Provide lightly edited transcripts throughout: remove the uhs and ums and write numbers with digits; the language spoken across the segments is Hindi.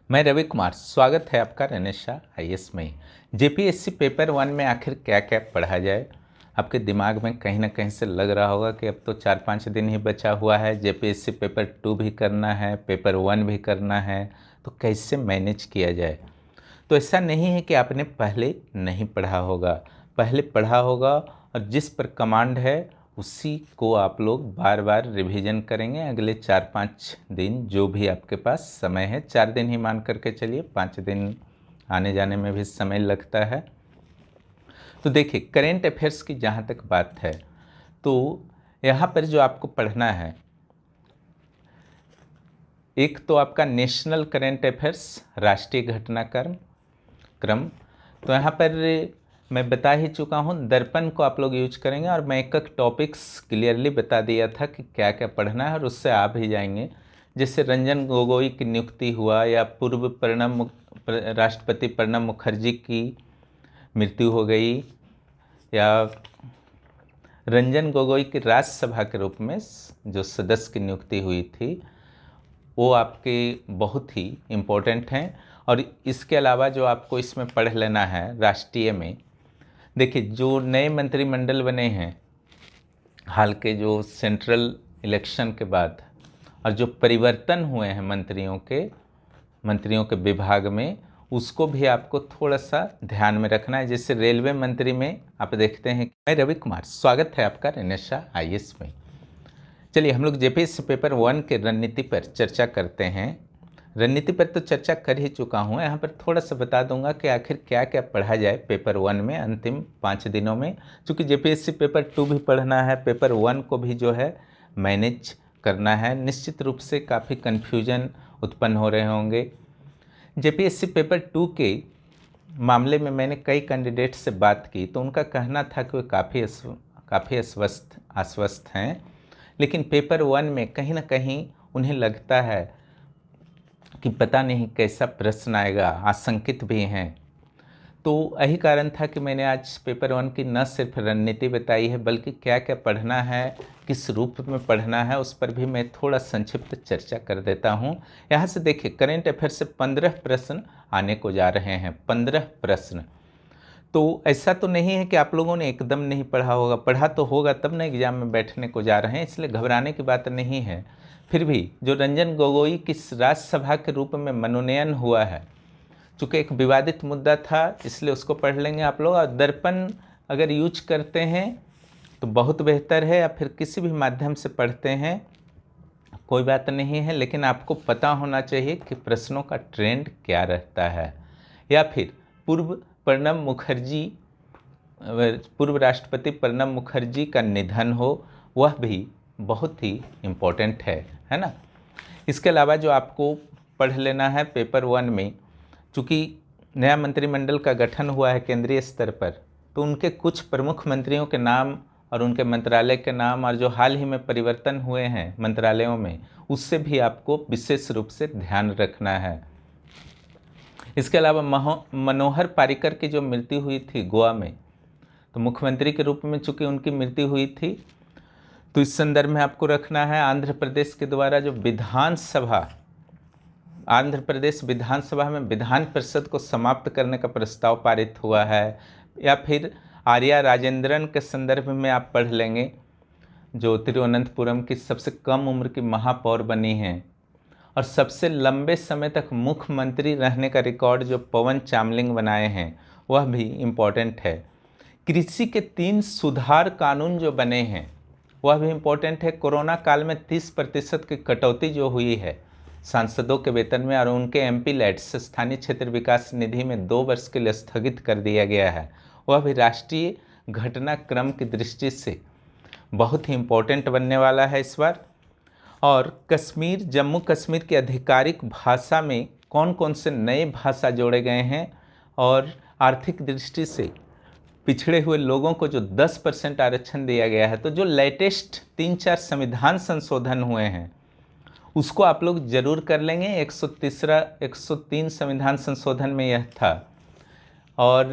मैं रवि कुमार, स्वागत है आपका रनेशा आईएएस में। जेपीएससी पेपर 1 में आखिर क्या क्या पढ़ा जाए। आपके दिमाग में कहीं ना कहीं से लग रहा होगा कि अब तो 4-5 दिन ही बचा हुआ है, जेपीएससी पेपर 2 भी करना है, पेपर 1 भी करना है, तो कैसे मैनेज किया जाए। तो ऐसा नहीं है कि आपने पहले नहीं पढ़ा होगा, पहले पढ़ा होगा और जिस पर कमांड है उसी को आप लोग बार बार रिवीजन करेंगे। अगले 4-5 दिन जो भी आपके पास समय है, 4 दिन ही मान करके चलिए, 5 दिन आने जाने में भी समय लगता है। तो देखिए, करेंट अफेयर्स की जहाँ तक बात है तो यहाँ पर जो आपको पढ़ना है, एक तो आपका नेशनल करेंट अफेयर्स, राष्ट्रीय घटनाक्रम। तो यहाँ पर मैं बता ही चुका हूँ, दर्पण को आप लोग यूज करेंगे और मैं एक टॉपिक्स क्लियरली बता दिया था कि क्या क्या पढ़ना है और उससे आ भी जाएंगे। जैसे रंजन गोगोई की नियुक्ति हुआ, या पूर्व राष्ट्रपति प्रणब मुखर्जी की मृत्यु हो गई, या रंजन गोगोई की राज्यसभा के रूप में जो सदस्य की नियुक्ति हुई थी, वो आपके बहुत ही इम्पोर्टेंट हैं। और इसके अलावा जो आपको इसमें पढ़ लेना है राष्ट्रीय में, देखिए जो नए मंत्रिमंडल बने हैं हाल के, जो सेंट्रल इलेक्शन के बाद, और जो परिवर्तन हुए हैं मंत्रियों के विभाग में, उसको भी आपको थोड़ा सा ध्यान में रखना है। जैसे रेलवे मंत्री में आप देखते हैं। मैं रवि कुमार, स्वागत है आपका रनेशा आईएएस में। चलिए हम लोग जेपीएससी पेपर 1 के रणनीति पर चर्चा करते हैं। रणनीति पर तो चर्चा कर ही चुका हूँ, यहाँ पर थोड़ा सा बता दूंगा कि आखिर क्या क्या पढ़ा जाए पेपर 1 में अंतिम 5 दिनों में। चूँकि जेपीएससी पेपर 2 भी पढ़ना है, पेपर 1 को भी जो है मैनेज करना है। निश्चित रूप से काफ़ी कन्फ्यूजन उत्पन्न हो रहे होंगे। जेपीएससी पेपर 2 के मामले में मैंने कई कैंडिडेट से बात की तो उनका कहना था कि वे काफ़ी आश्वस्त हैं, लेकिन पेपर 1 में कहीं ना कहीं उन्हें लगता है कि पता नहीं कैसा प्रश्न आएगा, आशंकित भी हैं। तो यही कारण था कि मैंने आज पेपर 1 की न सिर्फ रणनीति बताई है, बल्कि क्या क्या पढ़ना है, किस रूप में पढ़ना है, उस पर भी मैं थोड़ा संक्षिप्त चर्चा कर देता हूं। यहाँ से देखिए, करेंट अफेयर से 15 प्रश्न आने को जा रहे हैं, 15 प्रश्न। तो ऐसा तो नहीं है कि आप लोगों ने एकदम नहीं पढ़ा होगा, पढ़ा तो होगा तब ना एग्जाम में बैठने को जा रहे हैं, इसलिए घबराने की बात नहीं है। फिर भी जो रंजन गोगोई की राज्यसभा के रूप में मनोनयन हुआ है, चूँकि एक विवादित मुद्दा था, इसलिए उसको पढ़ लेंगे आप लोग। और दर्पण अगर यूज करते हैं तो बहुत बेहतर है, या फिर किसी भी माध्यम से पढ़ते हैं कोई बात नहीं है, लेकिन आपको पता होना चाहिए कि प्रश्नों का ट्रेंड क्या रहता है। या फिर पूर्व राष्ट्रपति प्रणब मुखर्जी का निधन हो, वह भी बहुत ही इम्पोर्टेंट है ना। इसके अलावा जो आपको पढ़ लेना है पेपर 1 में, चूँकि नया मंत्रिमंडल का गठन हुआ है केंद्रीय स्तर पर, तो उनके कुछ प्रमुख मंत्रियों के नाम और उनके मंत्रालय के नाम, और जो हाल ही में परिवर्तन हुए हैं मंत्रालयों में, उससे भी आपको विशेष रूप से ध्यान रखना है। इसके अलावा मनोहर पर्रिकर की जो मृत्यु हुई थी गोवा में, तो मुख्यमंत्री के रूप में चूँकि उनकी मृत्यु हुई थी, तो इस संदर्भ में आपको रखना है। आंध्र प्रदेश के द्वारा जो आंध्र प्रदेश विधानसभा में विधान परिषद को समाप्त करने का प्रस्ताव पारित हुआ है। या फिर आर्या राजेंद्रन के संदर्भ में आप पढ़ लेंगे, जो तिरुवनंतपुरम की सबसे कम उम्र की महापौर बनी हैं, और सबसे लंबे समय तक मुख्यमंत्री रहने का रिकॉर्ड जो पवन चामलिंग बनाए हैं, वह भी इम्पोर्टेंट है। कृषि के 3 सुधार कानून जो बने हैं, वह भी इम्पोर्टेंट है। कोरोना काल में 30% की कटौती जो हुई है सांसदों के वेतन में, और उनके एमपी लैट्स स्थानीय क्षेत्र विकास निधि में 2 वर्ष के लिए स्थगित कर दिया गया है, वह भी राष्ट्रीय घटनाक्रम की दृष्टि से बहुत ही इम्पोर्टेंट बनने वाला है इस बार। और जम्मू कश्मीर की आधिकारिक भाषा में कौन कौन से नए भाषा जोड़े गए हैं, और आर्थिक दृष्टि से पिछड़े हुए लोगों को जो 10% आरक्षण दिया गया है, तो जो लेटेस्ट 3-4 संविधान संशोधन हुए हैं उसको आप लोग जरूर कर लेंगे। 103 संविधान संशोधन में यह था। और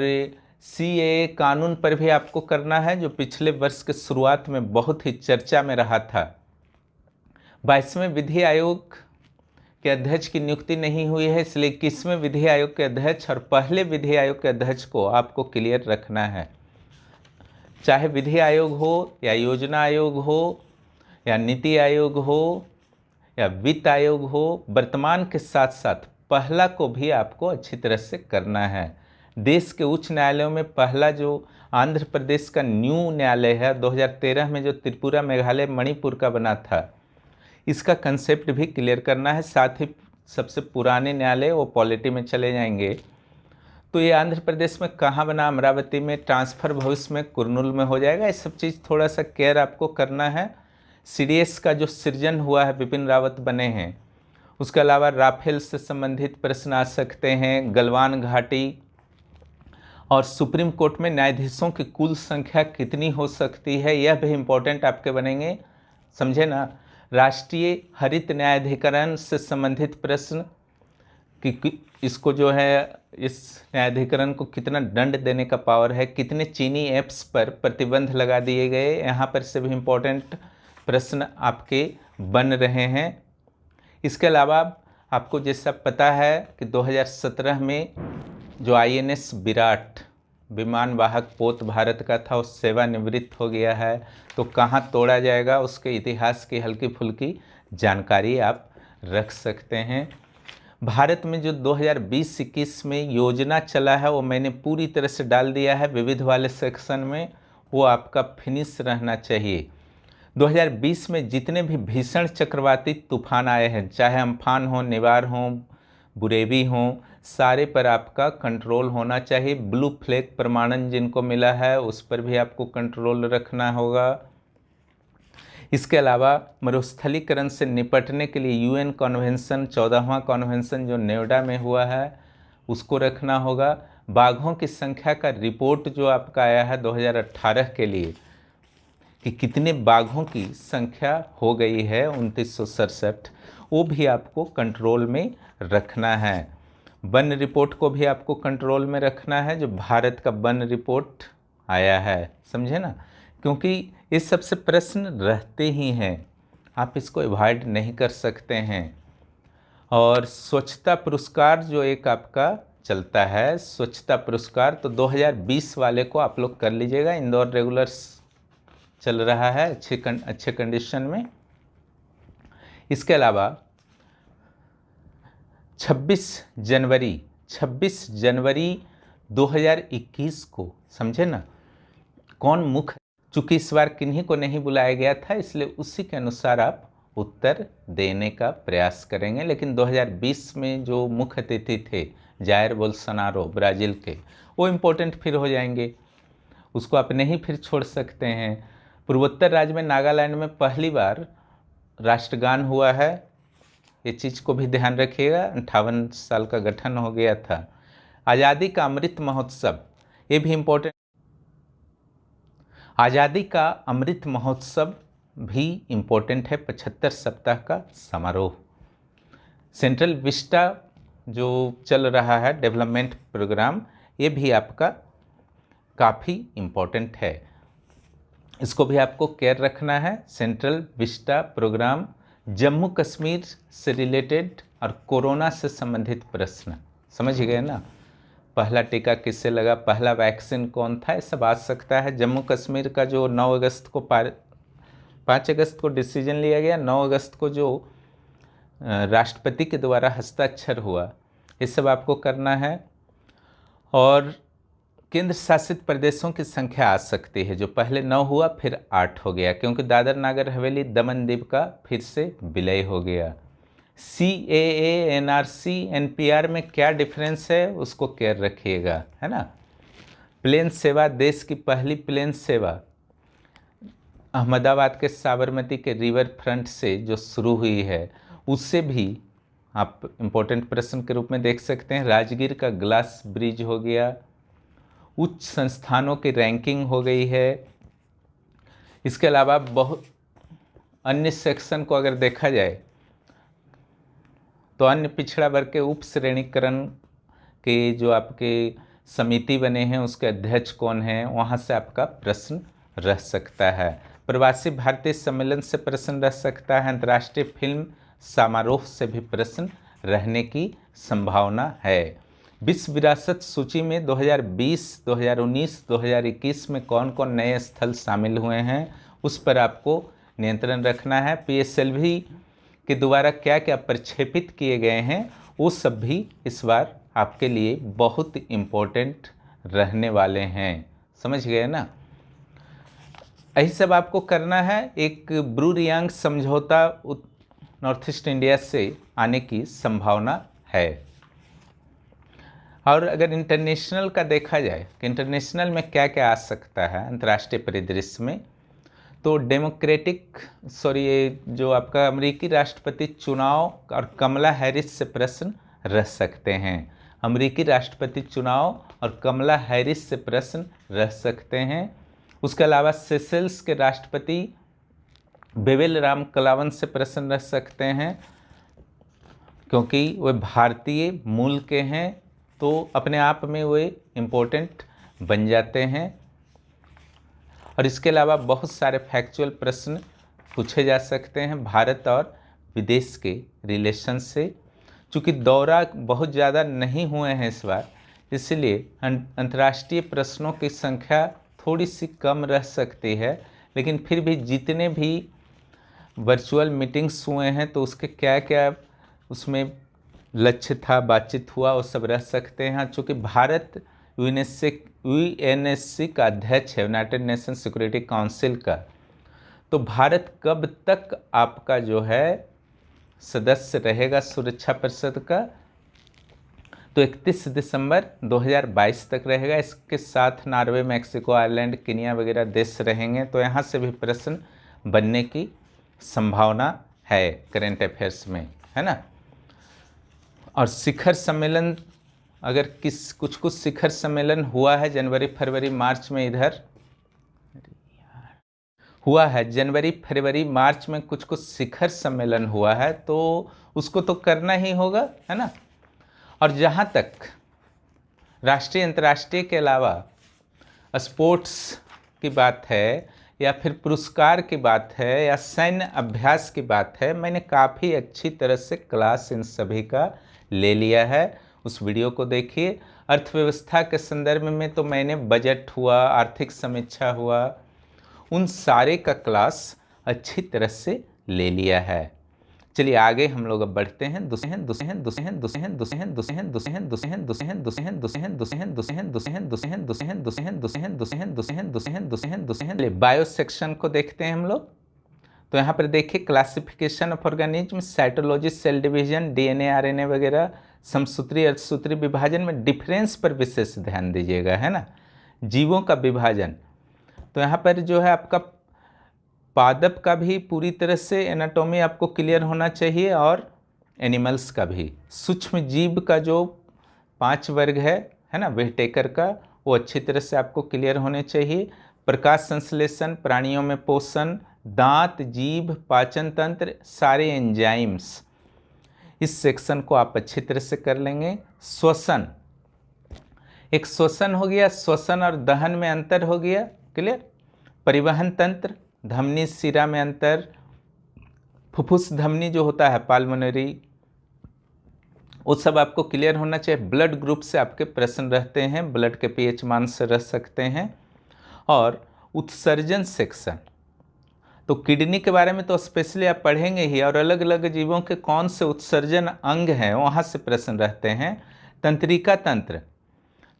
सीएए कानून पर भी आपको करना है, जो पिछले वर्ष के शुरुआत में बहुत ही चर्चा में रहा था। 22वें विधि आयोग के अध्यक्ष की नियुक्ति नहीं हुई है, इसलिए 21वें विधि आयोग के अध्यक्ष और पहले विधि आयोग के अध्यक्ष को आपको क्लियर रखना है। चाहे विधि आयोग हो या योजना आयोग हो या नीति आयोग हो या वित्त आयोग हो, वर्तमान के साथ साथ पहला को भी आपको अच्छी तरह से करना है। देश के उच्च न्यायालयों में पहला जो आंध्र प्रदेश का न्यू न्यायालय है, 2013 में जो त्रिपुरा, मेघालय, मणिपुर का बना था, इसका कंसेप्ट भी क्लियर करना है। साथ ही सबसे पुराने न्यायालय वो पॉलिटी में चले जाएंगे। तो ये आंध्र प्रदेश में कहाँ बना? अमरावती में। ट्रांसफ़र भविष्य में कुरनूल में हो जाएगा। ये सब चीज़ थोड़ा सा केयर आपको करना है। सीडीएस का जो सृजन हुआ है, बिपिन रावत बने हैं। उसके अलावा राफेल से संबंधित प्रश्न आ सकते हैं, गलवान घाटी, और सुप्रीम कोर्ट में न्यायाधीशों की कुल संख्या कितनी हो सकती है, यह भी इम्पोर्टेंट आपके बनेंगे, समझे ना। राष्ट्रीय हरित न्यायाधिकरण से संबंधित प्रश्न कि इसको जो है, इस न्यायाधिकरण को कितना दंड देने का पावर है, कितने चीनी ऐप्स पर प्रतिबंध लगा दिए गए, यहाँ पर से भी इम्पोर्टेंट प्रश्न आपके बन रहे हैं। इसके अलावा आपको जैसा पता है कि 2017 में जो INS विराट विमान वाहक पोत भारत का था, वो सेवानिवृत्त हो गया है। तो कहाँ तोड़ा जाएगा, उसके इतिहास की हल्की फुल्की जानकारी आप रख सकते हैं। भारत में जो 2020-21 में योजना चला है, वो मैंने पूरी तरह से डाल दिया है विविध वाले सेक्शन में, वो आपका फिनिश रहना चाहिए। 2020 में जितने भी भीषण चक्रवाती तूफान आए हैं, चाहे अम्फान हो, निवार हो, बुरेवी हो, सारे पर आपका कंट्रोल होना चाहिए। ब्लू फ्लैग प्रमाणन जिनको मिला है, उस पर भी आपको कंट्रोल रखना होगा। इसके अलावा मरुस्थलीकरण से निपटने के लिए UN कन्वेंशन, 14वां कन्वेंशन जो नोएडा में हुआ है, उसको रखना होगा। बाघों की संख्या का रिपोर्ट जो आपका आया है 2018 के लिए, कि कितने बाघों की संख्या हो गई है 2967, वो भी आपको कंट्रोल में रखना है। वन रिपोर्ट को भी आपको कंट्रोल में रखना है, जो भारत का वन रिपोर्ट आया है, समझे ना, क्योंकि इस सबसे प्रश्न रहते ही हैं, आप इसको अवॉइड नहीं कर सकते हैं। और स्वच्छता पुरस्कार जो एक आपका चलता है, स्वच्छता पुरस्कार, तो 2020 वाले को आप लोग कर लीजिएगा। इंदौर रेगुलर चल रहा है अच्छे कंडीशन में। इसके अलावा 26 जनवरी 2021 को, समझे ना, कौन मुख्य, चूँकि इस बार किन्हीं को नहीं बुलाया गया था, इसलिए उसी के अनुसार आप उत्तर देने का प्रयास करेंगे। लेकिन 2020 में जो मुख्य अतिथि थे, जायर बोल्सोनारो ब्राज़ील के, वो इम्पोर्टेंट फिर हो जाएंगे, उसको आप नहीं फिर छोड़ सकते हैं। पूर्वोत्तर राज्य में नागालैंड में पहली बार राष्ट्रगान हुआ है, ये चीज़ को भी ध्यान रखिएगा। 58 साल का गठन हो गया था। आज़ादी का अमृत महोत्सव, ये भी इम्पोर्टेंट, आज़ादी का अमृत महोत्सव भी इम्पोर्टेंट है। 75 सप्ताह का समारोह। सेंट्रल विस्टा जो चल रहा है डेवलपमेंट प्रोग्राम, ये भी आपका काफ़ी इम्पोर्टेंट है, इसको भी आपको केयर रखना है। Central Vista programme Jammu Kashmir से रिलेटेड और कोरोना से संबंधित प्रश्न, समझ गए ना। पहला टीका किससे लगा, पहला वैक्सीन कौन था, ये सब आ सकता है। जम्मू कश्मीर का जो 9 अगस्त को 5 अगस्त को डिसीजन लिया गया, 9 अगस्त को जो राष्ट्रपति के द्वारा हस्ताक्षर हुआ, ये सब आपको करना है। और केंद्र शासित प्रदेशों की संख्या आ सकती है, जो पहले 9 हुआ फिर 8 हो गया, क्योंकि दादर नागर हवेली दमन दीव का फिर से विलय हो गया। CAA, NRC, NPR में क्या डिफरेंस है, उसको केयर रखिएगा, है ना। प्लेन सेवा, देश की पहली प्लेन सेवा अहमदाबाद के साबरमती के रिवर फ्रंट से जो शुरू हुई है, उससे भी आप इम्पोर्टेंट प्रश्न के रूप में देख सकते हैं। राजगीर का ग्लास ब्रिज हो गया। उच्च संस्थानों की रैंकिंग हो गई है। इसके अलावा बहुत अन्य सेक्शन को अगर देखा जाए तो अन्य पिछड़ा वर्ग के उप श्रेणीकरण के जो आपके समिति बने हैं, उसके अध्यक्ष कौन हैं, वहाँ से आपका प्रश्न रह सकता है। प्रवासी भारतीय सम्मेलन से प्रश्न रह सकता है। अंतर्राष्ट्रीय फिल्म समारोह से भी प्रश्न रहने की संभावना है। विश्व विरासत सूची में 2020, 2019, 2021 में कौन कौन नए स्थल शामिल हुए हैं उस पर आपको नियंत्रण रखना है। PSLV के द्वारा क्या क्या प्रक्षेपित किए गए हैं वो सब भी इस बार आपके लिए बहुत इम्पोर्टेंट रहने वाले हैं, समझ गए ना। यही सब आपको करना है। एक ब्रू रियांग समझौता नॉर्थ ईस्ट इंडिया से आने की संभावना है। और अगर इंटरनेशनल का देखा जाए कि इंटरनेशनल में क्या क्या आ सकता है अंतर्राष्ट्रीय परिदृश्य में, तो ये जो आपका अमेरिकी राष्ट्रपति चुनाव और कमला हैरिस से प्रश्न रह सकते हैं। अमेरिकी राष्ट्रपति चुनाव और कमला हैरिस से प्रश्न रह सकते हैं। उसके अलावा सेशेल्स के राष्ट्रपति बेवेल राम कलावन से प्रश्न रह सकते हैं, क्योंकि वे भारतीय मूल के हैं, तो अपने आप में वे इम्पोर्टेंट बन जाते हैं। और इसके अलावा बहुत सारे फैक्चुअल प्रश्न पूछे जा सकते हैं भारत और विदेश के रिलेशन से। चूँकि दौरा बहुत ज़्यादा नहीं हुए हैं इस बार, इसलिए अंतर्राष्ट्रीय प्रश्नों की संख्या थोड़ी सी कम रह सकती है, लेकिन फिर भी जितने भी वर्चुअल मीटिंग्स हुए हैं तो उसके क्या क्या उसमें लक्ष्य था, बातचीत हुआ, वो सब रह सकते हैं। चूँकि भारत यूएनएससी का अध्यक्ष है, यूनाइटेड नेशन सिक्योरिटी काउंसिल का, तो भारत कब तक आपका जो है सदस्य रहेगा सुरक्षा परिषद का, तो 31 दिसंबर 2022 तक रहेगा। इसके साथ नॉर्वे, मैक्सिको, आयरलैंड, केन्या वगैरह देश रहेंगे, तो यहाँ से भी प्रश्न बनने की संभावना है करेंट अफेयर्स में, है ना। और शिखर सम्मेलन, अगर कुछ शिखर सम्मेलन हुआ है जनवरी, फरवरी, मार्च में, इधर हुआ है जनवरी, फरवरी, मार्च में कुछ शिखर सम्मेलन हुआ है, तो उसको तो करना ही होगा, है ना। और जहाँ तक राष्ट्रीय अंतर्राष्ट्रीय के अलावा स्पोर्ट्स की बात है, या फिर पुरस्कार की बात है, या सैन्य अभ्यास की बात है, मैंने काफ़ी अच्छी तरह से क्लास इन सभी का ले लिया है। उस वीडियो को देखिए। अर्थव्यवस्था के संदर्भ में तो मैंने बजट हुआ, आर्थिक समीक्षा हुआ, उन सारे का क्लास अच्छी तरह से ले लिया है। चलिए आगे हम लोग अब बढ़ते हैं। बायो सेक्शन को देखते हैं हम लोग। तो यहाँ पर देखिए classification of organism, cytology, cell division, DNA, RNA वगैरह, समसूत्री अर्धसूत्री विभाजन में डिफरेंस पर विशेष ध्यान दीजिएगा, है ना। जीवों का विभाजन, तो यहाँ पर जो है आपका पादप का भी पूरी तरह से एनाटॉमी आपको क्लियर होना चाहिए, और एनिमल्स का भी। सूक्ष्म जीव का जो 5 वर्ग है ना, वेहटेकर का, वो अच्छी तरह से आपको क्लियर होने चाहिए। प्रकाश संश्लेषण, प्राणियों में पोषण, दांत, जीभ, पाचन तंत्र, सारे एंजाइम्स, इस सेक्शन को आप अच्छी तरह से कर लेंगे। श्वसन, एक श्वसन हो गया, श्वसन और दहन में अंतर हो गया, क्लियर। परिवहन तंत्र, धमनी शिरा में अंतर, फुफ्फुस धमनी जो होता है पाल्मोनरी, वो सब आपको क्लियर होना चाहिए। ब्लड ग्रुप से आपके प्रश्न रहते हैं, ब्लड के पीएच मान से रह सकते हैं। और उत्सर्जन सेक्शन, तो किडनी के बारे में तो स्पेशली आप पढ़ेंगे ही, और अलग अलग जीवों के कौन से उत्सर्जन अंग हैं वहाँ से प्रश्न रहते हैं। तंत्रिका तंत्र,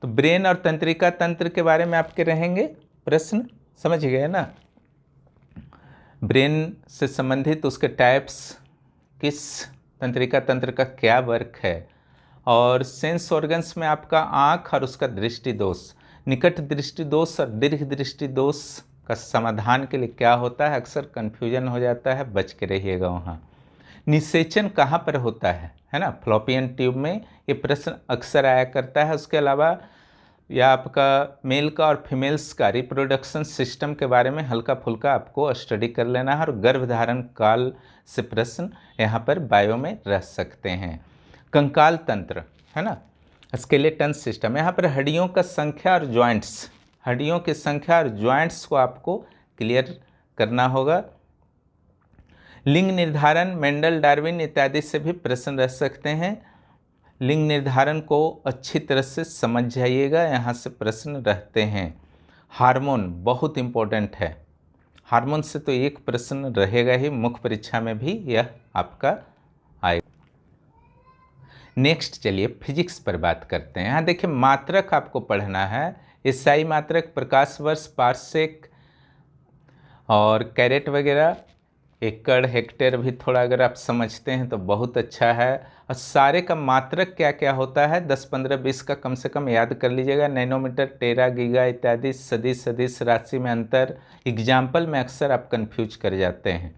तो ब्रेन और तंत्रिका तंत्र के बारे में आपके रहेंगे प्रश्न, समझ गए ना। ब्रेन से संबंधित उसके टाइप्स, किस तंत्रिका तंत्र का क्या वर्क है। और सेंस ऑर्गन्स में आपका आँख और उसका दृष्टि दोष, निकट दृष्टि दोष और दीर्घ दृष्टि दोष का समाधान के लिए क्या होता है, अक्सर कन्फ्यूजन हो जाता है, बच के रहिएगा वहाँ। निषेचन कहाँ पर होता है ना, फ्लोपियन ट्यूब में, ये प्रश्न अक्सर आया करता है। उसके अलावा या आपका मेल का और फीमेल्स का रिप्रोडक्शन सिस्टम के बारे में हल्का फुल्का आपको स्टडी कर लेना है। और गर्भधारण काल से प्रश्न यहाँ पर बायो में रह सकते हैं। कंकाल तंत्र, है ना, स्केलेटन सिस्टम, यहाँ पर हड्डियों का संख्या और जॉइंट्स, हड्डियों की संख्या और जॉइंट्स को आपको क्लियर करना होगा। लिंग निर्धारण, मेंडल, डार्विन इत्यादि से भी प्रश्न रह सकते हैं। लिंग निर्धारण को अच्छी तरह से समझ जाइएगा, यहाँ से प्रश्न रहते हैं। हार्मोन बहुत इम्पोर्टेंट है, हार्मोन से तो एक प्रश्न रहेगा ही, मुख्य परीक्षा में भी यह आपका आएगा। नेक्स्ट चलिए फिजिक्स पर बात करते हैं। यहाँ देखिए मात्रक आपको पढ़ना है, एसआई मात्रक, प्रकाश वर्ष, पारसेक और कैरेट वगैरह, एकड़, हेक्टेयर भी थोड़ा अगर आप समझते हैं तो बहुत अच्छा है। और सारे का मात्रक क्या क्या होता है 10, 15, 20 का कम से कम याद कर लीजिएगा। नैनोमीटर, टेरा, गीगा इत्यादि, सदिश, सदिश राशि में अंतर, एग्जाम्पल में अक्सर आप कंफ्यूज कर जाते हैं।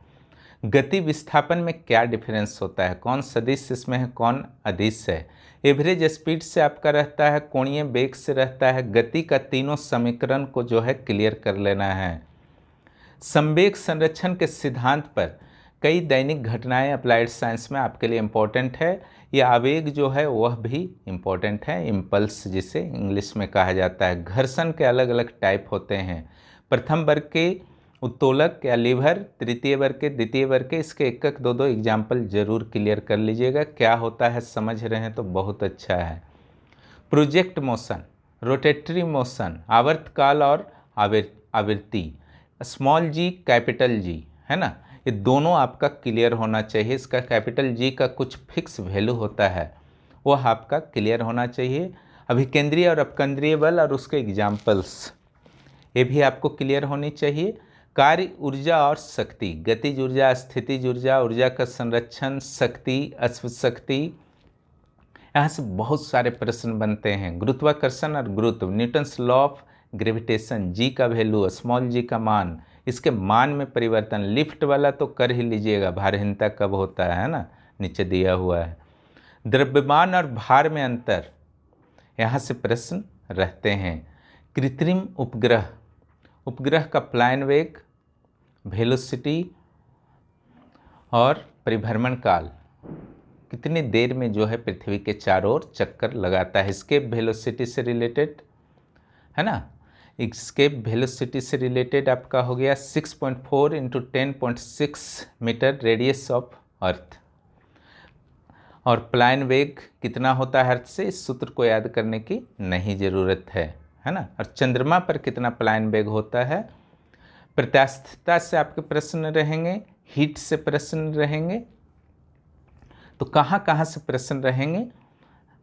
गति विस्थापन में क्या डिफरेंस होता है, कौन सदिश इसमें है, कौन अदिश है। एवरेज स्पीड से आपका रहता है, कोणीय वेग से रहता है। गति का तीनों समीकरण को जो है क्लियर कर लेना है। संवेग संरक्षण के सिद्धांत पर कई दैनिक घटनाएं अप्लाइड साइंस में आपके लिए इम्पोर्टेंट है। यह आवेग जो है वह भी इम्पोर्टेंट है, इम्पल्स जिसे इंग्लिश में कहा जाता है। घर्षण के अलग अलग टाइप होते हैं, प्रथम वर्ग के उत्तोलक या लीवर, तृतीय वर्ग के, द्वितीय वर्ग के। इसके एक दो एग्जाम्पल जरूर क्लियर कर लीजिएगा, क्या होता है समझ रहे हैं तो बहुत अच्छा है। प्रोजेक्ट मोशन, रोटेटरी मोशन, आवर्तकाल और आवृत्ति, स्मॉल जी कैपिटल जी, है ना, ये दोनों आपका क्लियर होना चाहिए। इसका कैपिटल जी का कुछ फिक्स वैल्यू होता है, वह आपका क्लियर होना चाहिए। अभिकेंद्रीय और अपकेंद्रीय बल और उसके एग्जाम्पल्स ये भी आपको क्लियर होनी चाहिए। कार्य, ऊर्जा और शक्ति, गतिज ऊर्जा, स्थितिज ऊर्जा, ऊर्जा का संरक्षण, शक्ति, अश्व शक्ति, यहाँ से बहुत सारे प्रश्न बनते हैं। गुरुत्वाकर्षण और गुरुत्व, न्यूटन्स लॉ ऑफ ग्रेविटेशन, जी का वैल्यू, स्मॉल जी का मान, इसके मान में परिवर्तन। लिफ्ट वाला तो कर ही लीजिएगा, भारहीनता कब होता है ना, नीचे दिया हुआ है। द्रव्यमान और भार में अंतर, यहाँ से प्रश्न रहते हैं। कृत्रिम उपग्रह, उपग्रह का प्लायन वेग, वेलोसिटी और परिभ्रमण काल, कितनी देर में जो है पृथ्वी के चारों ओर चक्कर लगाता है, इसके वेलोसिटी से रिलेटेड है ना। इसके वेलोसिटी से रिलेटेड आपका हो गया 6.4 × 10.6 मीटर रेडियस ऑफ अर्थ। और प्लायन वेग कितना होता है अर्थ से, इस सूत्र को याद करने की नहीं ज़रूरत है ना। और चंद्रमा पर कितना प्लायन वेग होता है। प्रत्यास्थता से आपके प्रश्न रहेंगे, हीट से प्रश्न रहेंगे। तो कहाँ कहाँ से प्रश्न रहेंगे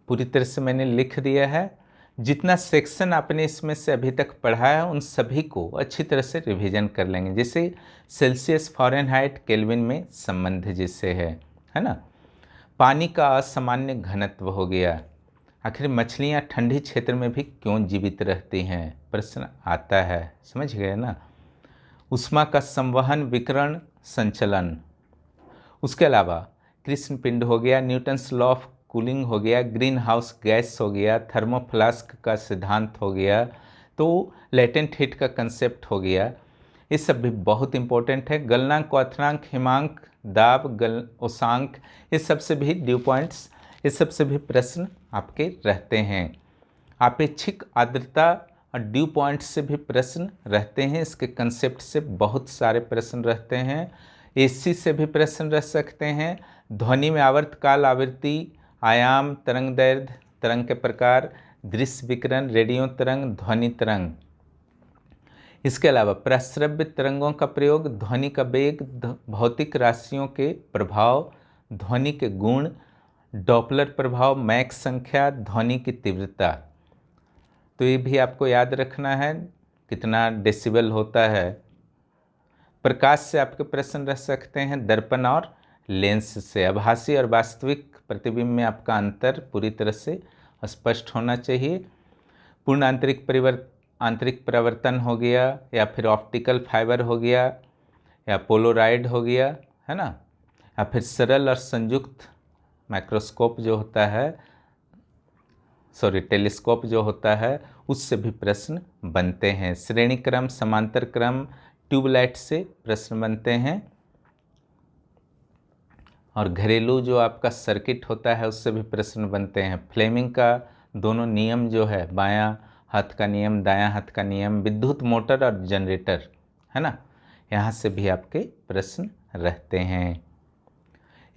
पूरी तरह से मैंने लिख दिया है। जितना सेक्शन आपने इसमें से अभी तक पढ़ा है उन सभी को अच्छी तरह से रिवीजन कर लेंगे, जैसे सेल्सियस, फ़ारेनहाइट, केल्विन में संबंध जिससे है ना। पानी का असामान्य घनत्व हो गया। आखिर मछलियाँ ठंडी क्षेत्र में भी क्यों जीवित रहती हैं, प्रश्न आता है, समझ गए ना। ऊष्मा का संवहन, विकिरण, संचलन। उसके अलावा कृष्ण पिंड हो गया, न्यूटन्स लॉ ऑफ कूलिंग हो गया, ग्रीन हाउस गैस हो गया, थर्मोफ्लास्क का सिद्धांत हो गया, तो लेटेंट हीट का कंसेप्ट हो गया। ये सब भी बहुत इंपॉर्टेंट है। गलनांक, क्वाथनांक, हिमांक, दाब, उषांक, ये सब से भी ड्यू पॉइंट्स, ये सब से भी प्रश्न आपके रहते हैं। आपेक्षिक आर्द्रता और ड्यू पॉइंट से भी प्रश्न रहते हैं, इसके कंसेप्ट से बहुत सारे प्रश्न रहते हैं। एसी से भी प्रश्न रह सकते हैं। ध्वनि में आवर्तकाल, आवृत्ति, आयाम, तरंग दैर्घ्य, तरंग के प्रकार, दृश्य विकिरण, रेडियो तरंग, ध्वनि तरंग। इसके अलावा प्रश्रव्य तरंगों का प्रयोग, ध्वनि का वेग, भौतिक राशियों के प्रभाव, ध्वनि के गुण, डॉपलर प्रभाव, मैक संख्या, ध्वनि की तीव्रता। तो ये भी आपको याद रखना है कितना डेसिबल होता है। प्रकाश से आपके प्रश्न रह सकते हैं, दर्पण और लेंस से। आभासी और वास्तविक प्रतिबिंब में आपका अंतर पूरी तरह से स्पष्ट होना चाहिए। पूर्ण आंतरिक परावर्तन हो गया, या फिर ऑप्टिकल फाइबर हो गया, या पोलोराइड हो गया, है ना, या फिर सरल और संयुक्त माइक्रोस्कोप जो होता है, टेलीस्कोप जो होता है, उससे भी प्रश्न बनते हैं। श्रेणी क्रम, समांतर क्रम, ट्यूबलाइट से प्रश्न बनते हैं। और घरेलू जो आपका सर्किट होता है उससे भी प्रश्न बनते हैं। फ्लेमिंग का दोनों नियम जो है, बायां हाथ का नियम, दायां हाथ का नियम, विद्युत मोटर और जनरेटर, है ना, यहाँ से भी आपके प्रश्न रहते हैं।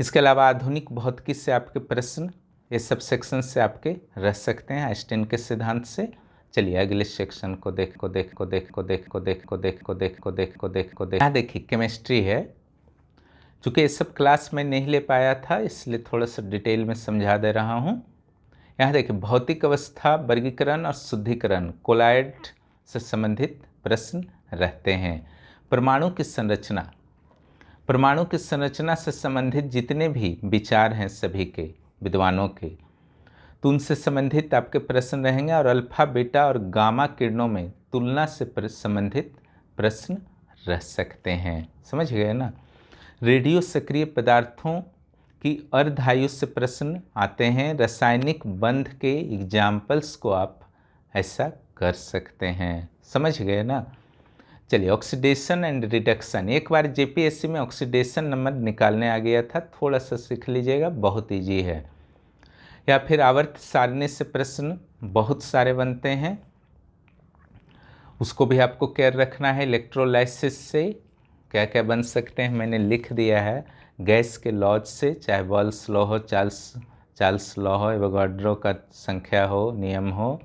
इसके अलावा आधुनिक भौतिकी से आपके प्रश्न ये सब सेक्शन से आपके रह सकते हैं आइंस्टीन के सिद्धांत से। चलिए अगले सेक्शन को देख। यहाँ देखिए केमिस्ट्री है। चूँकि ये सब क्लास में नहीं ले पाया था इसलिए थोड़ा सा डिटेल में समझा दे रहा हूँ। यहाँ देखिए भौतिक अवस्था, वर्गीकरण और शुद्धिकरण, कोलॉइड से संबंधित प्रश्न रहते हैं। परमाणु की संरचना, परमाणु की संरचना से संबंधित जितने भी विचार हैं सभी के विद्वानों के, तो उनसे संबंधित आपके प्रश्न रहेंगे। और अल्फा, बीटा और गामा किरणों में तुलना से संबंधित प्रश्न रह सकते हैं। समझ गए ना। रेडियो सक्रिय पदार्थों की अर्धायु से प्रश्न आते हैं। रासायनिक बंध के एग्जाम्पल्स को आप ऐसा कर सकते हैं। समझ गए ना। चलिए ऑक्सीडेशन एंड रिडक्शन, एक बार जेपीएससी में ऑक्सीडेशन नंबर निकालने आ गया था, थोड़ा सा सीख लीजिएगा, बहुत ईजी है। या फिर आवर्त सारणी से प्रश्न बहुत सारे बनते हैं, उसको भी आपको केयर रखना है। इलेक्ट्रोलाइसिस से क्या क्या बन सकते हैं मैंने लिख दिया है। गैस के लॉज से, चाहे बॉल्स लॉ हो, चार्ल्स लॉ हो, एवोगाड्रो का संख्या हो, नियम हो।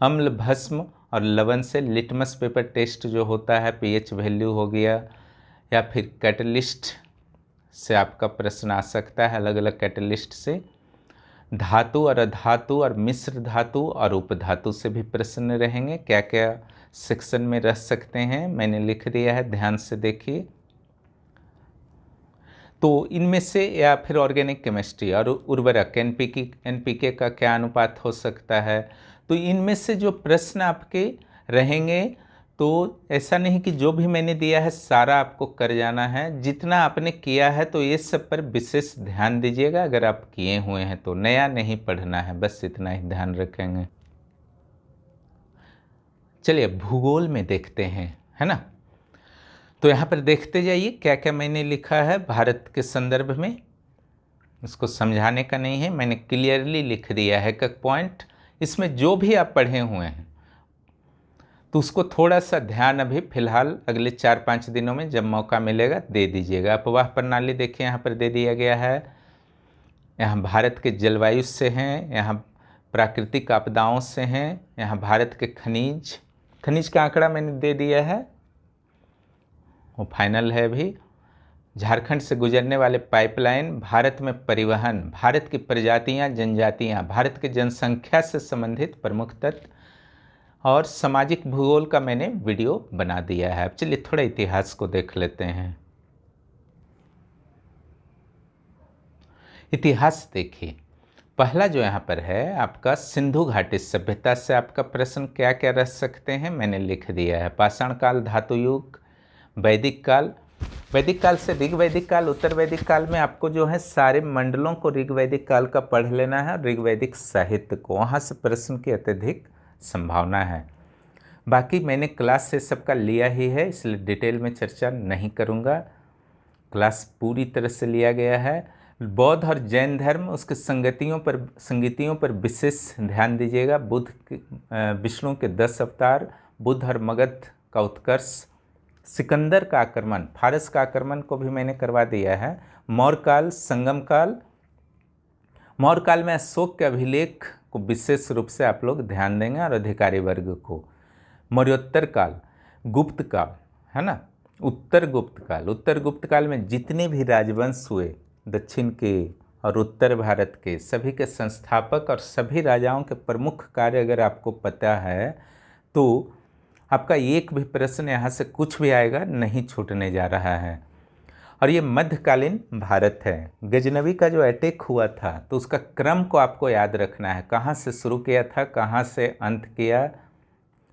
अम्ल, भस्म और लवण से लिटमस पेपर टेस्ट जो होता है, पीएच वैल्यू हो गया। या फिर कैटलिस्ट से आपका प्रश्न आ सकता है, अलग अलग कैटलिस्ट से। धातु और अधातु और मिश्र धातु और उपधातु से भी प्रश्न रहेंगे। क्या क्या सेक्शन में रह सकते हैं मैंने लिख दिया है, ध्यान से देखिए। तो इनमें से, या फिर ऑर्गेनिक केमिस्ट्री और उर्वरक, एनपीके का क्या अनुपात हो सकता है। तो इनमें से जो प्रश्न आपके रहेंगे, तो ऐसा नहीं कि जो भी मैंने दिया है सारा आपको कर जाना है। जितना आपने किया है तो ये सब पर विशेष ध्यान दीजिएगा। अगर आप किए हुए हैं तो नया नहीं पढ़ना है, बस इतना ही ध्यान रखेंगे। चलिए भूगोल में देखते हैं, है ना। तो यहाँ पर देखते जाइए क्या क्या मैंने लिखा है भारत के संदर्भ में। इसको समझाने का नहीं है, मैंने क्लियरली लिख दिया है एक पॉइंट। इसमें जो भी आप पढ़े हुए हैं तो उसको थोड़ा सा ध्यान अभी फ़िलहाल अगले 4-5 दिनों में जब मौका मिलेगा दे दीजिएगा। अपवाह प्रणाली देखिए यहाँ पर दे दिया गया है। यहाँ भारत के जलवायु से हैं, यहाँ प्राकृतिक आपदाओं से हैं, यहाँ भारत के खनिज का आंकड़ा मैंने दे दिया है, वो फाइनल है अभी। झारखंड से गुजरने वाले पाइपलाइन, भारत में परिवहन, भारत की प्रजातियां, जनजातियां, भारत की जनसंख्या से संबंधित प्रमुख तथ्य और सामाजिक भूगोल का मैंने वीडियो बना दिया है। अब चलिए थोड़ा इतिहास को देख लेते हैं। इतिहास देखिए, पहला जो यहाँ पर है आपका सिंधु घाटी सभ्यता से आपका प्रश्न क्या क्या रह सकते हैं मैंने लिख दिया है। पाषाण काल, धातु युग, वैदिक काल, वैदिक काल से ऋग वैदिक काल, उत्तर वैदिक काल में आपको जो है सारे मंडलों को ऋग वैदिक काल का पढ़ लेना है, ऋग वैदिक साहित्य को, वहाँ से प्रश्न की अत्यधिक संभावना है। बाकी मैंने क्लास से सबका लिया ही है, इसलिए डिटेल में चर्चा नहीं करूँगा, क्लास पूरी तरह से लिया गया है। बौद्ध और जैन धर्म, उसके संगतियों पर विशेष ध्यान दीजिएगा। विष्णु के 10 अवतार, बुद्ध और मगध का उत्कर्ष, सिकंदर का आक्रमण, फारस का आक्रमण को भी मैंने करवा दिया है। मौर्य काल, संगम काल, मौर्य काल में अशोक के अभिलेख को विशेष रूप से आप लोग ध्यान देंगे और अधिकारी वर्ग को। मौर्योत्तर काल, गुप्त काल, है ना, उत्तर गुप्त काल में जितने भी राजवंश हुए दक्षिण के और उत्तर भारत के, सभी के संस्थापक और सभी राजाओं के प्रमुख कार्य अगर आपको पता है तो आपका एक भी प्रश्न यहाँ से कुछ भी आएगा नहीं छूटने जा रहा है। और ये मध्यकालीन भारत है। गजनवी का जो अटैक हुआ था तो उसका क्रम को आपको याद रखना है, कहाँ से शुरू किया था, कहाँ से अंत किया,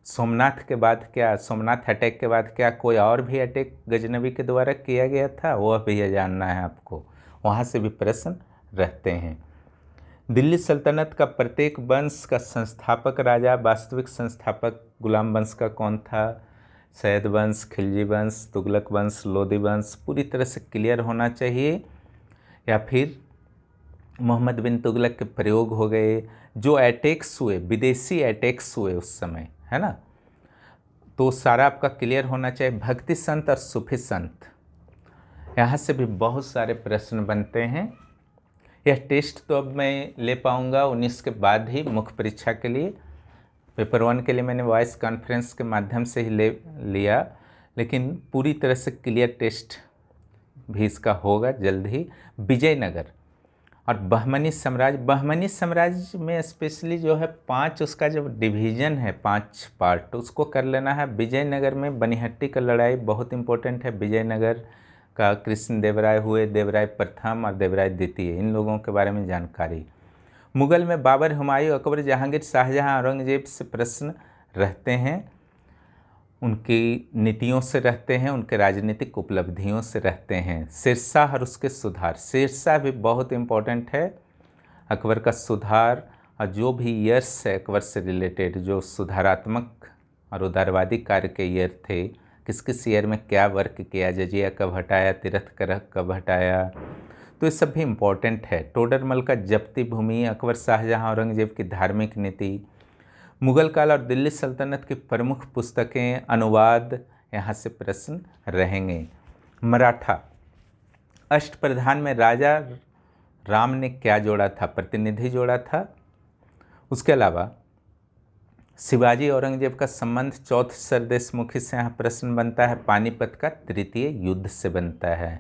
सोमनाथ के बाद क्या, सोमनाथ अटैक के बाद क्या कोई और भी अटैक गजनवी के द्वारा किया गया था, वह भी ये जानना है आपको, वहाँ से भी प्रश्न रहते हैं। दिल्ली सल्तनत का प्रत्येक वंश का संस्थापक राजा, वास्तविक संस्थापक गुलाम वंश का कौन था, सैयद वंश, खिलजी वंश, तुगलक वंश, लोदी वंश, पूरी तरह से क्लियर होना चाहिए। या फिर मोहम्मद बिन तुगलक के प्रयोग हो गए, जो अटैक्स हुए, विदेशी अटैक्स हुए उस समय, है ना, तो सारा आपका क्लियर होना चाहिए। भक्ति संत और सूफी संत, यहाँ से भी बहुत सारे प्रश्न बनते हैं। यह टेस्ट तो अब मैं ले पाऊँगा 19 के बाद ही मुख्य परीक्षा के लिए। पेपर 1 के लिए मैंने वॉइस कॉन्फ्रेंस के माध्यम से ही ले लिया, लेकिन पूरी तरह से क्लियर टेस्ट भी इसका होगा जल्द ही। विजयनगर और बहमनी साम्राज्य में स्पेशली जो है 5 उसका जो डिवीज़न है 5 पार्ट उसको कर लेना है। विजयनगर में बनिहट्टी का लड़ाई बहुत इंपॉर्टेंट है। विजयनगर का कृष्ण देवराय हुए, देवराय प्रथम और देवराय द्वितीय, इन लोगों के बारे में जानकारी। मुगल में बाबर, हुमायूं, अकबर, जहांगीर, शाहजहां, औरंगजेब से प्रश्न रहते हैं, उनकी नीतियों से रहते हैं, उनके राजनीतिक उपलब्धियों से रहते हैं। शेरशाह और उसके सुधार, शेरशाह भी बहुत इम्पोर्टेंट है। अकबर का सुधार और जो भी ईयर्स है अकबर से रिलेटेड, जो सुधारात्मक और उदारवादी कार्य के ईयर थे, किस किस ईयर में क्या वर्क किया, जजिया कब हटाया, तिरथगढ़ कब हटाया, तो ये सब भी इम्पोर्टेंट है। टोडरमल का जब्ती भूमि, अकबर, शाहजहां, औरंगजेब की धार्मिक नीति, मुगल काल और दिल्ली सल्तनत की प्रमुख पुस्तकें, अनुवाद, यहाँ से प्रश्न रहेंगे। मराठा अष्टप्रधान में राजा राम ने क्या जोड़ा था? प्रतिनिधि जोड़ा था। उसके अलावा शिवाजी औरंगजेब का संबंध चौथ सरदेशमुखी से यहाँ प्रश्न बनता है। पानीपत का तृतीय युद्ध से बनता है।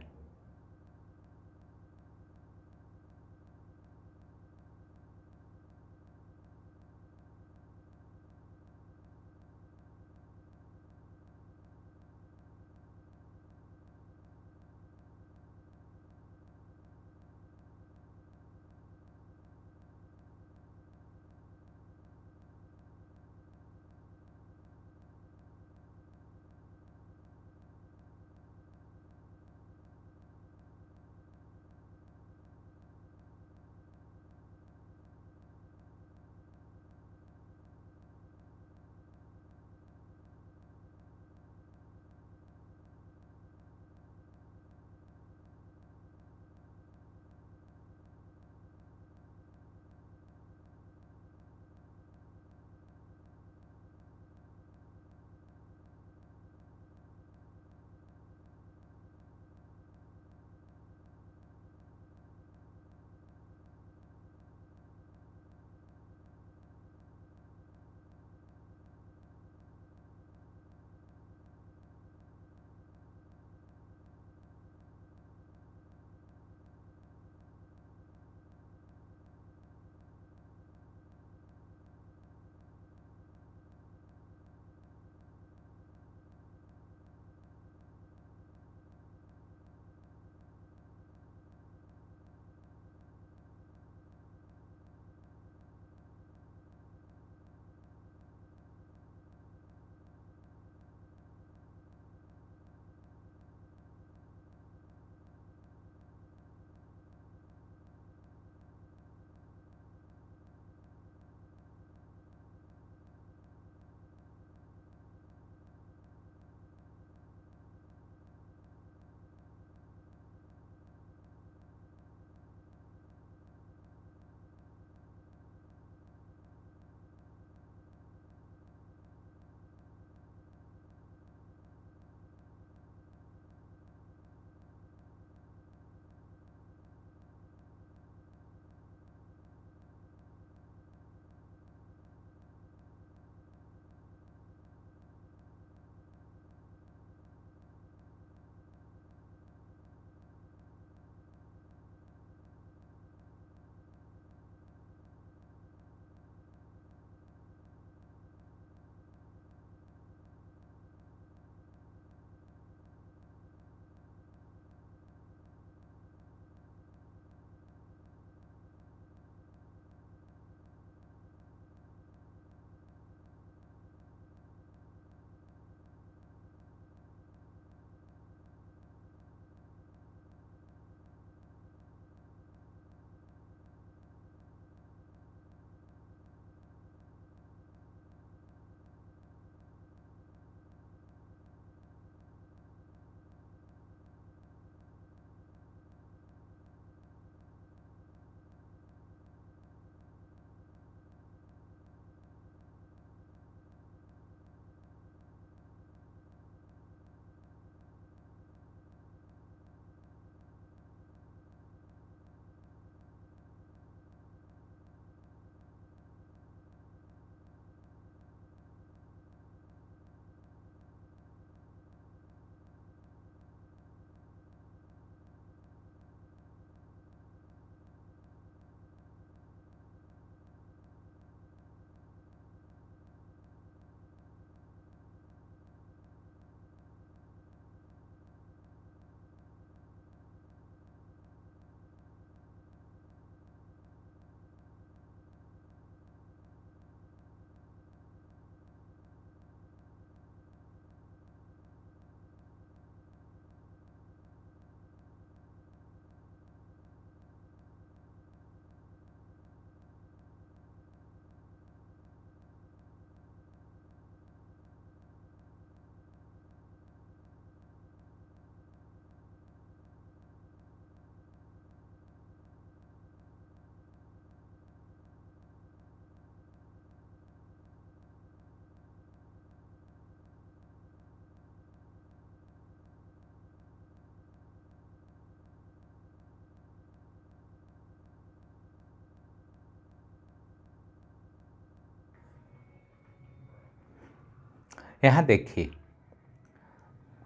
यहाँ देखिए,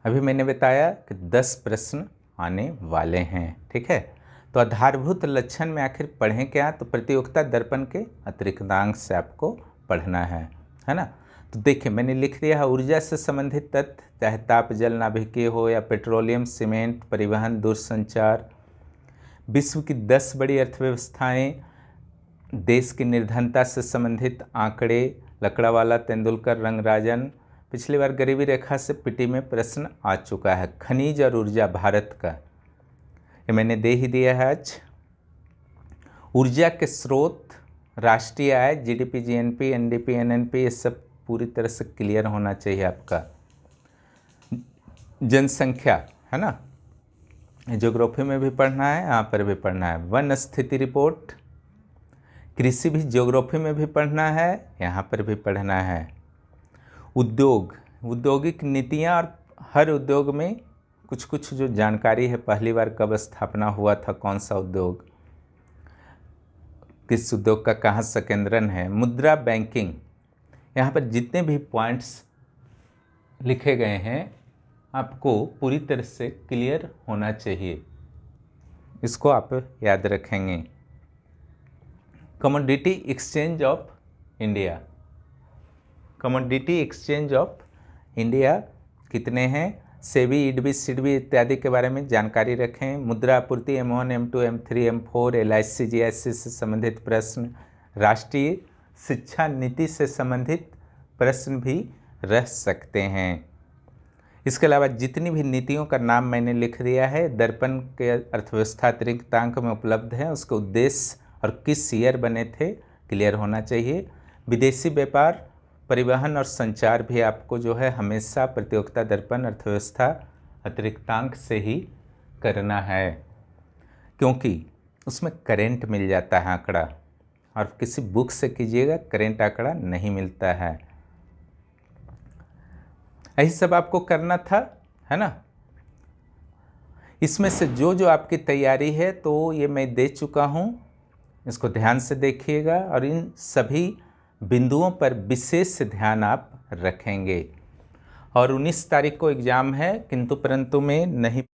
अभी मैंने बताया कि 10 प्रश्न आने वाले हैं, ठीक है। तो आधारभूत लक्षण में आखिर पढ़ें क्या, तो प्रतियोगिता दर्पण के अतिरिक्तांक से आपको पढ़ना है ना। तो देखिए मैंने लिख दिया है ऊर्जा से संबंधित तथ्य, चाहे ताप जल नाभिकीय हो या पेट्रोलियम, सीमेंट, परिवहन, दूरसंचार, विश्व की 10 बड़ी अर्थव्यवस्थाएं, देश की निर्धनता से संबंधित आंकड़े, लकड़ावाला, तेंदुलकर, रंगराजन। पिछली बार गरीबी रेखा से पीटी में प्रश्न आ चुका है। खनिज और ऊर्जा भारत का, ये मैंने दे ही दिया है आज। ऊर्जा के स्रोत, राष्ट्रीय आय, जीडीपी, जीएनपी, एनडीपी, एनएनपी, ये सब पूरी तरह से क्लियर होना चाहिए आपका। जनसंख्या है ना, ज्योग्राफी में भी पढ़ना है, यहाँ पर भी पढ़ना है। वन स्थिति रिपोर्ट, कृषि भी ज्योग्राफी में भी पढ़ना है, यहाँ पर भी पढ़ना है। उद्योग, औद्योगिक नीतियाँ और हर उद्योग में कुछ कुछ जो जानकारी है, पहली बार कब स्थापना हुआ था, कौन सा उद्योग, किस उद्योग का कहाँ संकेंद्रण है। मुद्रा बैंकिंग, यहाँ पर जितने भी पॉइंट्स लिखे गए हैं आपको पूरी तरह से क्लियर होना चाहिए, इसको आप याद रखेंगे। Commodity exchange of India, commodity exchange of India कितने हैं, सेबी, इडबी, सिडबी इत्यादि के बारे में जानकारी रखें। मुद्रा आपूर्ति, M1, M2, M3, M4, LIC, GIC से संबंधित प्रश्न, राष्ट्रीय शिक्षा नीति से संबंधित प्रश्न भी रह सकते हैं। इसके अलावा जितनी भी नीतियों का नाम मैंने लिख दिया है, दर्पण के अर्थव्यवस्था अतिरिक्तांक में उपलब्ध है, उसके उद्देश्य और किस ईयर बने थे क्लियर होना चाहिए। विदेशी व्यापार, परिवहन और संचार भी आपको जो है हमेशा प्रतियोगिता दर्पण अर्थव्यवस्था अतिरिक्तांक से ही करना है, क्योंकि उसमें करेंट मिल जाता है आंकड़ा, और किसी बुक से कीजिएगा करेंट आंकड़ा नहीं मिलता है। यही सब आपको करना था, है ना। इसमें से जो जो आपकी तैयारी है तो ये मैं दे चुका हूँ, इसको ध्यान से देखिएगा और इन सभी बिंदुओं पर विशेष ध्यान आप रखेंगे। और 19 तारीख को एग्ज़ाम है, किंतु परंतु में नहीं